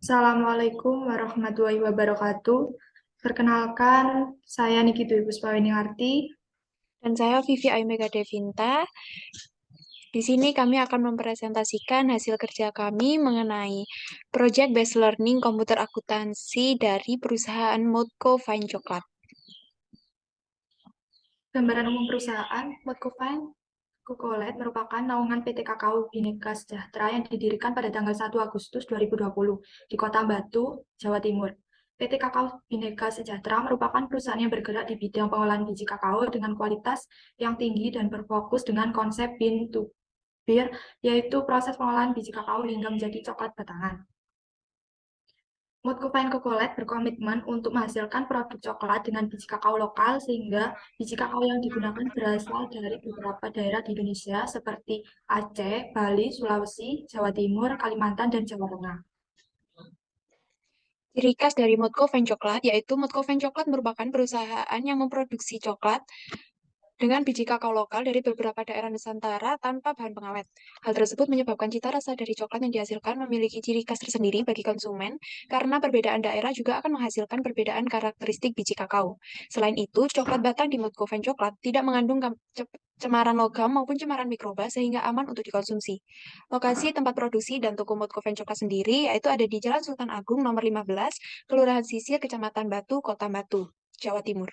Assalamualaikum warahmatullahi wabarakatuh. Perkenalkan, saya Niki Dwi Puspaweningarti. Dan saya Vivi Aimega Devinta. Di sini kami akan mempresentasikan hasil kerja kami mengenai Project Based Learning Komputer Akuntansi dari perusahaan Modco Fine Coklat. Gambaran umum perusahaan, Modcofine Cocolet merupakan naungan PT Kakao Bhinneka Sejahtera yang didirikan pada tanggal 1 Agustus 2020 di Kota Batu, Jawa Timur. PT Kakao Bhinneka Sejahtera merupakan perusahaan yang bergerak di bidang pengolahan biji kakao dengan kualitas yang tinggi dan berfokus dengan konsep bean to beer, yaitu proses pengolahan biji kakao hingga menjadi coklat batangan. Modcofine Cocolet berkomitmen untuk menghasilkan produk coklat dengan biji kakao lokal sehingga biji kakao yang digunakan berasal dari beberapa daerah di Indonesia seperti Aceh, Bali, Sulawesi, Jawa Timur, Kalimantan, dan Jawa Tengah. Ciri khas dari Modco Fine Coklat yaitu Modco Fine Coklat merupakan perusahaan yang memproduksi coklat dengan biji kakao lokal dari beberapa daerah Nusantara tanpa bahan pengawet. Hal tersebut menyebabkan cita rasa dari coklat yang dihasilkan memiliki ciri khas tersendiri bagi konsumen, karena perbedaan daerah juga akan menghasilkan perbedaan karakteristik biji kakao. Selain itu, coklat batang di Modco Fine Coklat tidak mengandung cemaran logam maupun cemaran mikroba sehingga aman untuk dikonsumsi. Lokasi tempat produksi dan toko Modco Fine Coklat sendiri yaitu ada di Jalan Sultan Agung nomor 15, Kelurahan Sisir, Kecamatan Batu, Kota Batu, Jawa Timur.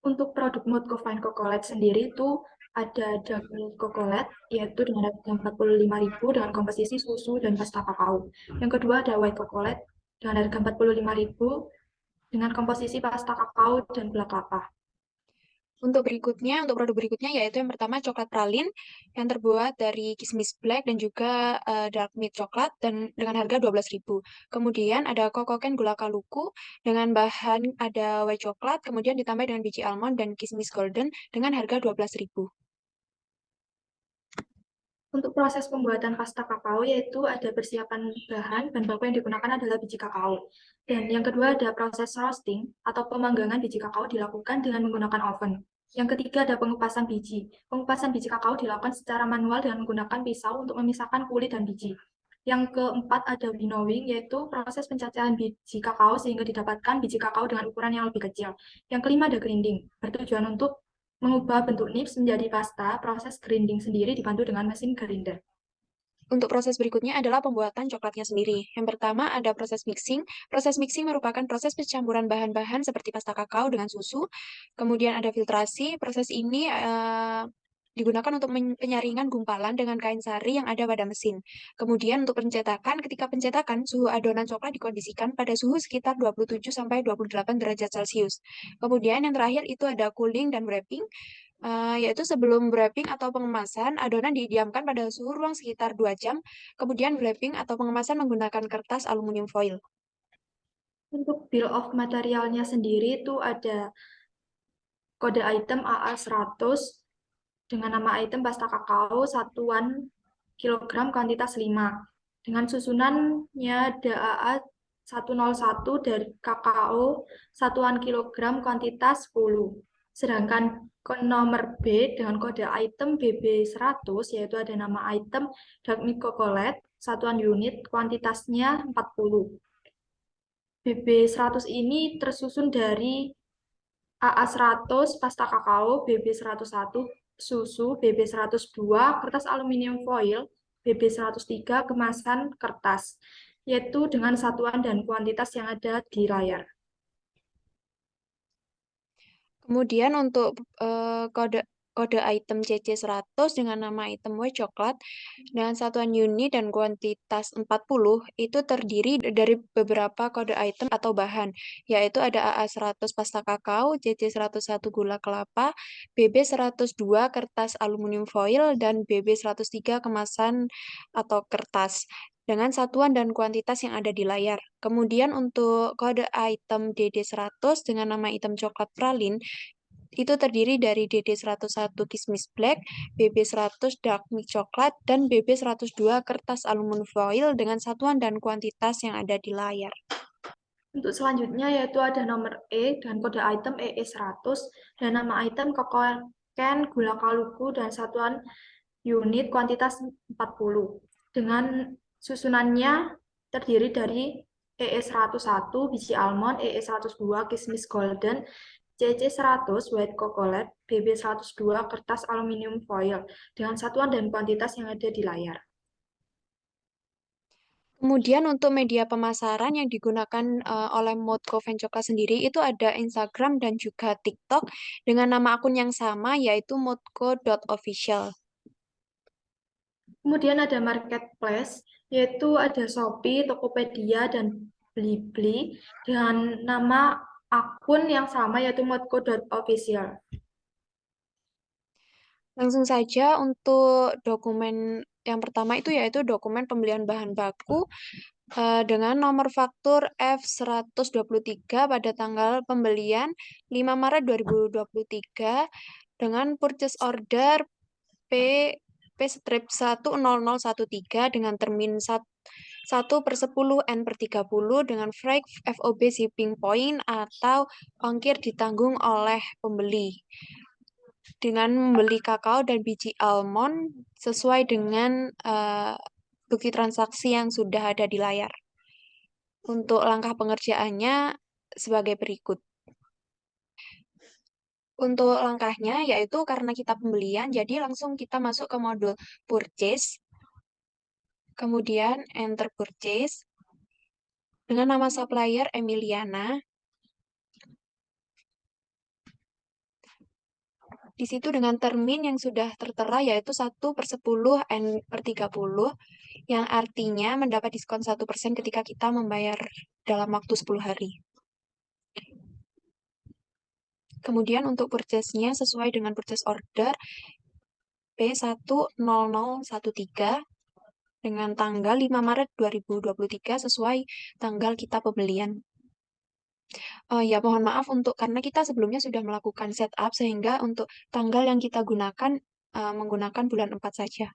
Untuk produk Modcofine Cocolet sendiri itu ada double cocolet, yaitu dengan harga 45.000 dengan komposisi susu dan pasta kakao. Yang kedua ada white cocolet dengan harga 45.000 dengan komposisi pasta kakao dan gula kelapa. Untuk produk berikutnya yaitu yang pertama coklat pralin yang terbuat dari kismis black dan juga dark milk coklat dan dengan harga 12.000. Kemudian ada kokoken gula kaluku dengan bahan ada white coklat, kemudian ditambah dengan biji almond dan kismis golden dengan harga 12.000. Untuk proses pembuatan pasta kakao yaitu ada persiapan bahan baku yang digunakan adalah biji kakao. Dan yang kedua ada proses roasting atau pemanggangan biji kakao dilakukan dengan menggunakan oven. Yang ketiga ada pengupasan biji. Pengupasan biji kakao dilakukan secara manual dengan menggunakan pisau untuk memisahkan kulit dan biji. Yang keempat ada winnowing, yaitu proses pencacahan biji kakao sehingga didapatkan biji kakao dengan ukuran yang lebih kecil. Yang kelima ada grinding, bertujuan untuk mengubah bentuk nips menjadi pasta. Proses grinding sendiri dibantu dengan mesin grinder. Untuk proses berikutnya adalah pembuatan coklatnya sendiri. Yang pertama ada proses mixing. Proses mixing merupakan proses pencampuran bahan-bahan seperti pasta kakao dengan susu. Kemudian ada filtrasi. Proses ini digunakan untuk penyaringan gumpalan dengan kain sari yang ada pada mesin. Kemudian untuk pencetakan, ketika pencetakan, suhu adonan coklat dikondisikan pada suhu sekitar 27 sampai 28 derajat Celcius. Kemudian yang terakhir itu ada cooling dan wrapping. Yaitu sebelum wrapping atau pengemasan, adonan didiamkan pada suhu ruang sekitar 2 jam, kemudian wrapping atau pengemasan menggunakan kertas aluminium foil. Untuk bill of materialnya sendiri itu ada kode item AA100 dengan nama item pasta kakao satuan kilogram kuantitas 5. Dengan susunannya ada AA101 dari kakao satuan kilogram kuantitas 10. Sedangkan nomor B dengan kode item BB100 yaitu ada nama item dark milk chocolate satuan unit kuantitasnya 40. BB100 ini tersusun dari AA100 pasta kakao, BB101 susu, BB102 kertas aluminium foil, BB103 kemasan kertas, yaitu dengan satuan dan kuantitas yang ada di layar. Kemudian untuk kode kode item CC100 dengan nama item white coklat dengan satuan unit dan kuantitas 40 itu terdiri dari beberapa kode item atau bahan, yaitu ada AA100 pasta kakao, CC101 gula kelapa, BB102 kertas aluminium foil, dan BB103 kemasan atau kertas dengan satuan dan kuantitas yang ada di layar. Kemudian untuk kode item DD100 dengan nama item coklat pralin itu terdiri dari DD101 kismis black, BB100 dark milk coklat, dan BB102 kertas aluminium foil dengan satuan dan kuantitas yang ada di layar. Untuk selanjutnya yaitu ada nomor E dan kode item EE100 dan nama item kokoken gula kaluku dan satuan unit kuantitas 40. Dengan Susunannya terdiri dari EE101 biji almond, EE102 kismis golden, CC100 white chocolate, BB102 kertas aluminium foil dengan satuan dan kuantitas yang ada di layar. Kemudian untuk media pemasaran yang digunakan oleh Modco Coklat sendiri itu ada Instagram dan juga TikTok dengan nama akun yang sama yaitu modco.official. Kemudian ada marketplace, yaitu ada Shopee, Tokopedia, dan Blibli dengan nama akun yang sama yaitu modco.official. Langsung saja untuk dokumen yang pertama itu yaitu dokumen pembelian bahan baku dengan nomor faktur F123 pada tanggal pembelian 5 Maret 2023 dengan purchase order P P-100013 dengan termin 1/10 N/30 dengan freight FOB shipping point atau ongkir ditanggung oleh pembeli dengan membeli kakao dan biji almond sesuai dengan bukti transaksi yang sudah ada di layar. Untuk langkah pengerjaannya sebagai berikut. Untuk langkahnya yaitu karena kita pembelian, jadi langsung kita masuk ke modul purchase, kemudian enter purchase dengan nama supplier Emiliana. Di situ dengan termin yang sudah tertera yaitu 1/10 N/30 yang artinya mendapat diskon 1% ketika kita membayar dalam waktu 10 hari. Kemudian untuk purchase-nya sesuai dengan purchase order P10013 dengan tanggal 5 Maret 2023 sesuai tanggal kita pembelian. Ya, mohon maaf untuk karena kita sebelumnya sudah melakukan setup sehingga untuk tanggal yang kita gunakan menggunakan bulan 4 saja.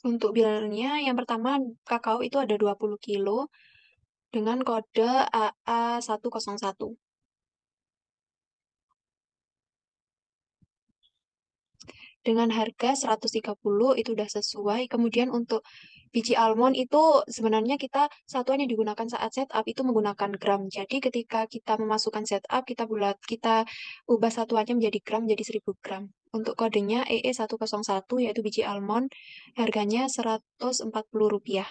Untuk bilnya yang pertama kakao itu ada 20 kilo dengan kode AA101. Dengan harga 130 itu udah sesuai. Kemudian untuk biji almond itu sebenarnya kita satuan yang digunakan saat setup itu menggunakan gram. Jadi ketika kita memasukkan setup kita ubah satuannya menjadi gram jadi 1000 gram. Untuk kodenya EE101 yaitu biji almond harganya Rp140.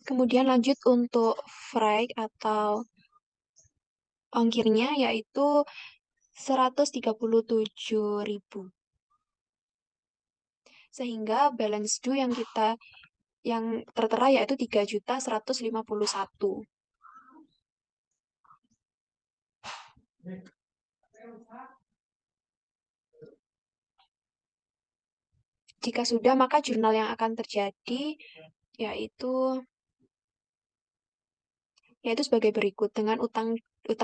Kemudian lanjut untuk freight atau ongkirnya yaitu 137.000. Sehingga balance due yang tertera yaitu 3.151. Jika sudah, maka jurnal yang akan terjadi yaitu yaitu sebagai berikut dengan utang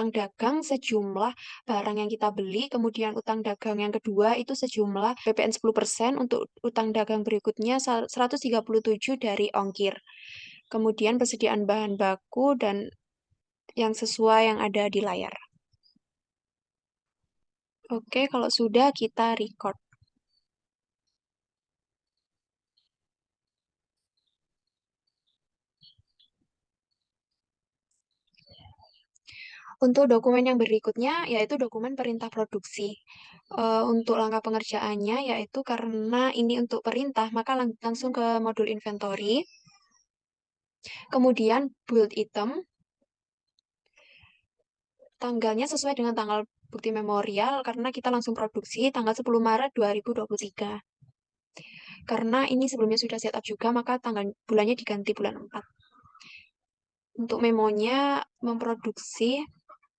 dagang sejumlah barang yang kita beli, kemudian utang dagang yang kedua itu sejumlah PPN 10%, untuk utang dagang berikutnya 137 dari ongkir. Kemudian persediaan bahan baku dan yang sesuai yang ada di layar. Oke, kalau sudah kita record. Untuk dokumen yang berikutnya yaitu dokumen perintah produksi. Untuk langkah pengerjaannya yaitu karena ini untuk perintah, maka langsung ke modul inventory. Kemudian build item. Tanggalnya sesuai dengan tanggal bukti memorial karena kita langsung produksi tanggal 10 Maret 2023. Karena ini sebelumnya sudah setup juga, maka tanggal bulannya diganti bulan 4. Untuk memonya memproduksi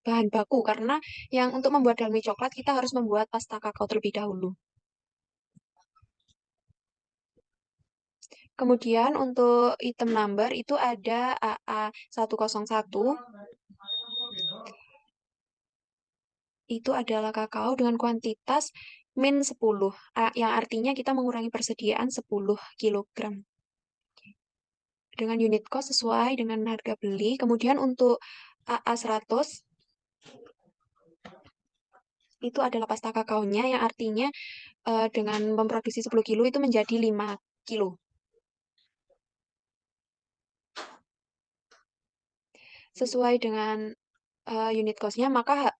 bahan baku karena yang untuk membuat dalmi coklat kita harus membuat pasta kakao terlebih dahulu. Kemudian untuk item number itu ada AA101. Itu adalah kakao dengan kuantitas min 10, yang artinya kita mengurangi persediaan 10 kg. dengan unit cost sesuai dengan harga beli. Kemudian untuk AA 100 itu adalah pasta kakaonya yang artinya dengan memproduksi 10 kilo itu menjadi 5 kilo. Sesuai dengan unit cost-nya, maka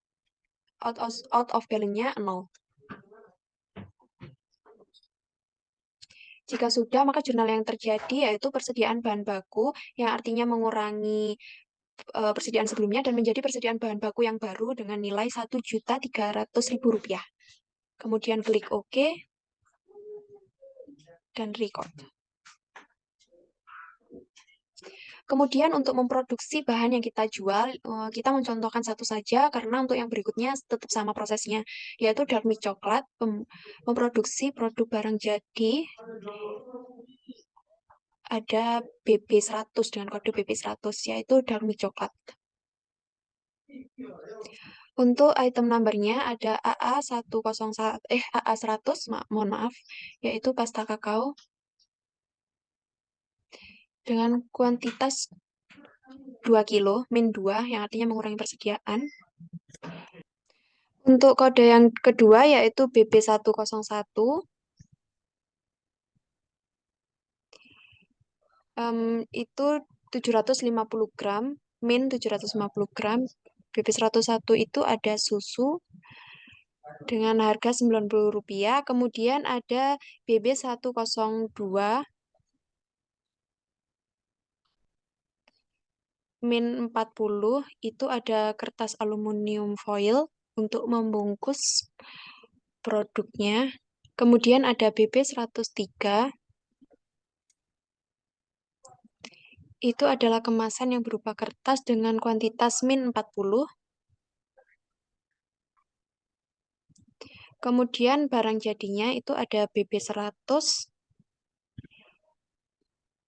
out of balance-nya 0. Jika sudah, maka jurnal yang terjadi yaitu persediaan bahan baku, yang artinya mengurangi persediaan sebelumnya dan menjadi persediaan bahan baku yang baru dengan nilai Rp1.300.000. Kemudian klik OK dan record. Kemudian untuk memproduksi bahan yang kita jual, kita mencontohkan satu saja karena untuk yang berikutnya tetap sama prosesnya, yaitu dark milk coklat, memproduksi produk barang jadi, ada BB100 dengan kode BB100, yaitu dark milk coklat. Untuk item number-nya ada AA 100, mohon maaf, yaitu pasta kakao dengan kuantitas 2 kilo, min 2, yang artinya mengurangi persediaan. Untuk kode yang kedua yaitu BB101, itu 750 gram, min 750 gram. BB101 itu ada susu dengan harga Rp90. Kemudian ada BB102, min 40, itu ada kertas aluminium foil untuk membungkus produknya. Kemudian ada BB103, itu adalah kemasan yang berupa kertas dengan kuantitas min 40. Kemudian barang jadinya itu ada BB100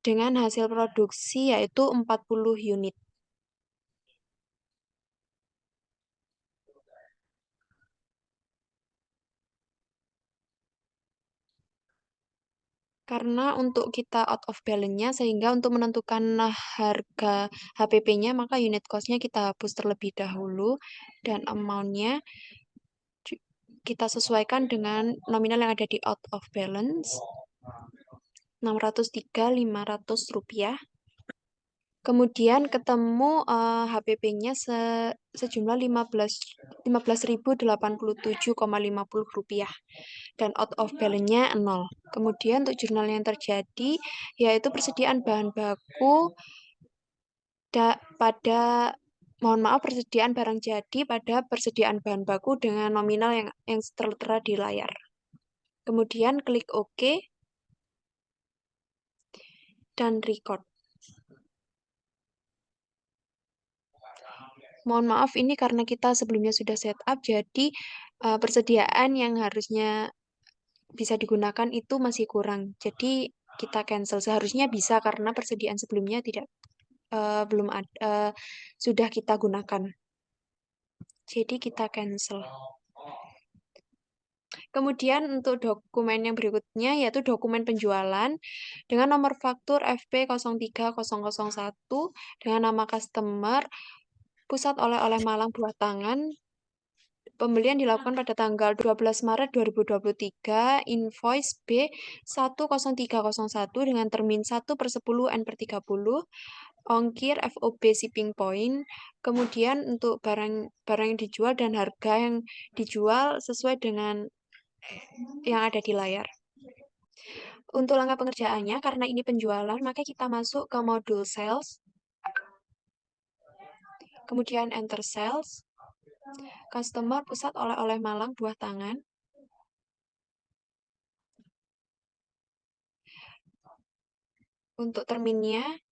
dengan hasil produksi yaitu 40 unit. Karena untuk kita out of balance-nya, sehingga untuk menentukan harga HPP-nya, maka unit cost-nya kita hapus terlebih dahulu, dan amount-nya kita sesuaikan dengan nominal yang ada di out of balance, Rp603.500. Kemudian ketemu HPP-nya sejumlah Rp15.087,50 dan out of balance-nya 0. Kemudian untuk jurnal yang terjadi yaitu persediaan bahan baku persediaan barang jadi pada persediaan bahan baku dengan nominal yang tertera di layar. Kemudian klik OK dan record. Mohon maaf, ini karena kita sebelumnya sudah setup, jadi persediaan yang harusnya bisa digunakan itu masih kurang. Jadi kita cancel. Seharusnya bisa karena persediaan sebelumnya belum ada, sudah kita gunakan. Jadi kita cancel. Kemudian untuk dokumen yang berikutnya yaitu dokumen penjualan dengan nomor faktur FP03001 dengan nama customer Pusat Oleh-oleh Malang Buah Tangan. Pembelian dilakukan pada tanggal 12 Maret 2023, invoice B10301 dengan termin 1/10 N/30, ongkir FOB shipping point, kemudian untuk barang yang dijual dan harga yang dijual sesuai dengan yang ada di layar. Untuk langkah pengerjaannya, karena ini penjualan, maka kita masuk ke modul sales, kemudian enter sales, customer Pusat Oleh-oleh Malang Buah Tangan. Untuk terminnya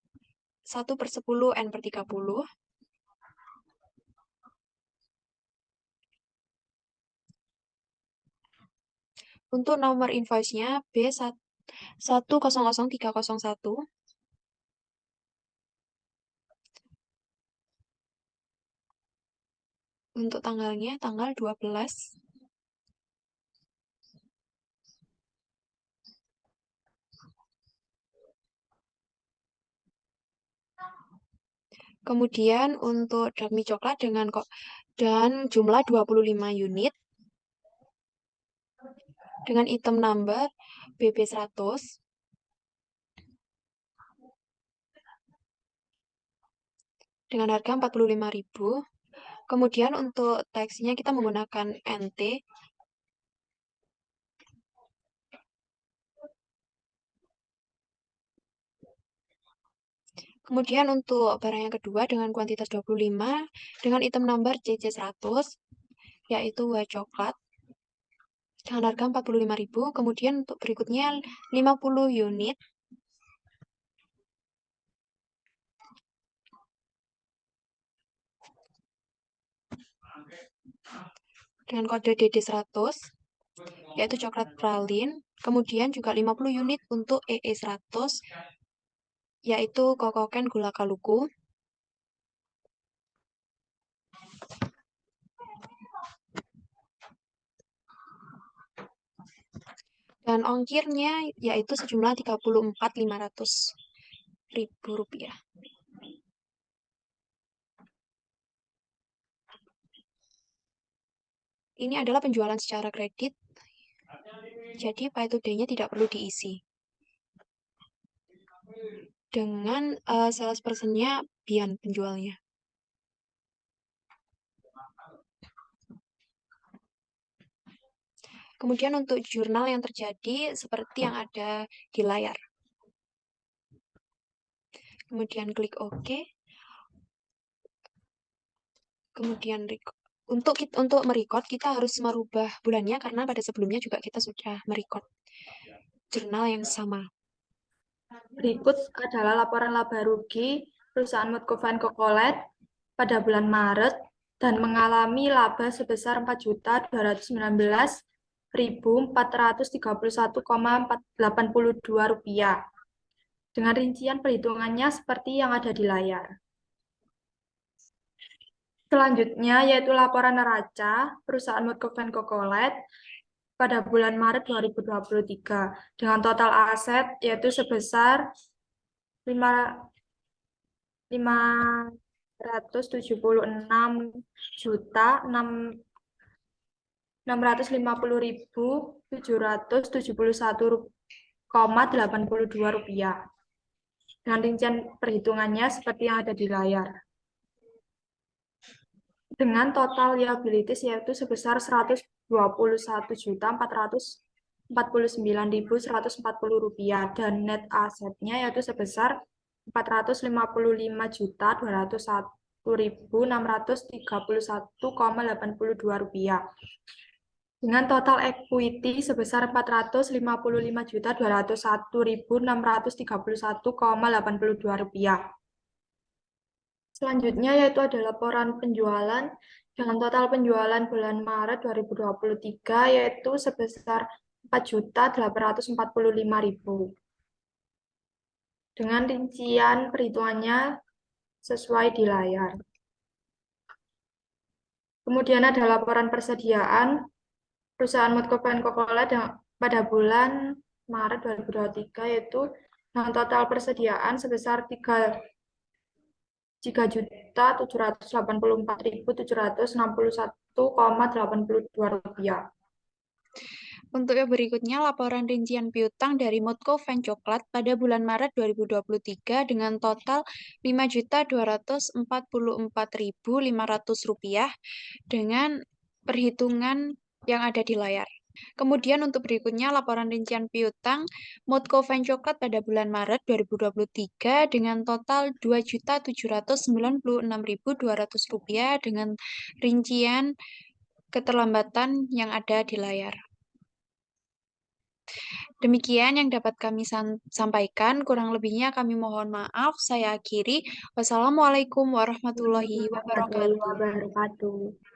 1/10 N/30. Untuk nomor invoice-nya B100301. Untuk tanggalnya tanggal 12. Kemudian untuk dark mie coklat dan jumlah 25 unit dengan item number BB100 dengan harga 45.000. Kemudian untuk teksnya kita menggunakan NT. Kemudian untuk barang yang kedua dengan kuantitas 25 dengan item number CC100 yaitu white coklat dengan harga 45.000. Kemudian untuk berikutnya 50 unit dengan kode DD100 yaitu coklat pralin. Kemudian juga 50 unit untuk EE100 yaitu kokoken gula kaluku. Dan ongkirnya yaitu sejumlah 34.500.000 rupiah. Ini adalah penjualan secara kredit, jadi pay to day-nya tidak perlu diisi. Dengan sales person-nya Bian penjualnya. Kemudian untuk jurnal yang terjadi seperti yang ada di layar. Kemudian klik OK. Kemudian untuk merecord kita harus merubah bulannya karena pada sebelumnya juga kita sudah merecord jurnal yang sama. Berikut adalah laporan laba rugi perusahaan Mutkovan Kokolet pada bulan Maret dan mengalami laba sebesar 4.219.431,82 rupiah. Dengan rincian perhitungannya seperti yang ada di layar. Selanjutnya yaitu laporan neraca perusahaan Mutkovan Kokolet pada bulan Maret 2023 dengan total aset yaitu sebesar 576.650.771,82 rupiah. Dengan rincian perhitungannya seperti yang ada di layar. Dengan total liabilities yaitu sebesar 121.449.140 rupiah dan net asetnya yaitu sebesar 455.201.631,82 rupiah. Dengan total equity sebesar 455.201.631,82 rupiah. Selanjutnya yaitu ada laporan penjualan dengan total penjualan bulan Maret 2023 yaitu sebesar 4.845.000. Dengan rincian perhitungannya sesuai di layar. Kemudian ada laporan persediaan perusahaan Mutkovan Kokolet pada bulan Maret 2023 yaitu dengan total persediaan sebesar 3.784.761,82 rupiah. Untuk yang berikutnya, laporan rincian piutang dari Mutkovan Coklat pada bulan Maret 2023 dengan total Rp5.244.500 dengan perhitungan yang ada di layar. Kemudian untuk berikutnya laporan rincian piutang Mutkovan Coklat pada bulan Maret 2023 dengan total Rp2.796.200 dengan rincian keterlambatan yang ada di layar. Demikian yang dapat kami sampaikan, kurang lebihnya kami mohon maaf. Saya akhiri. Wassalamualaikum warahmatullahi wabarakatuh.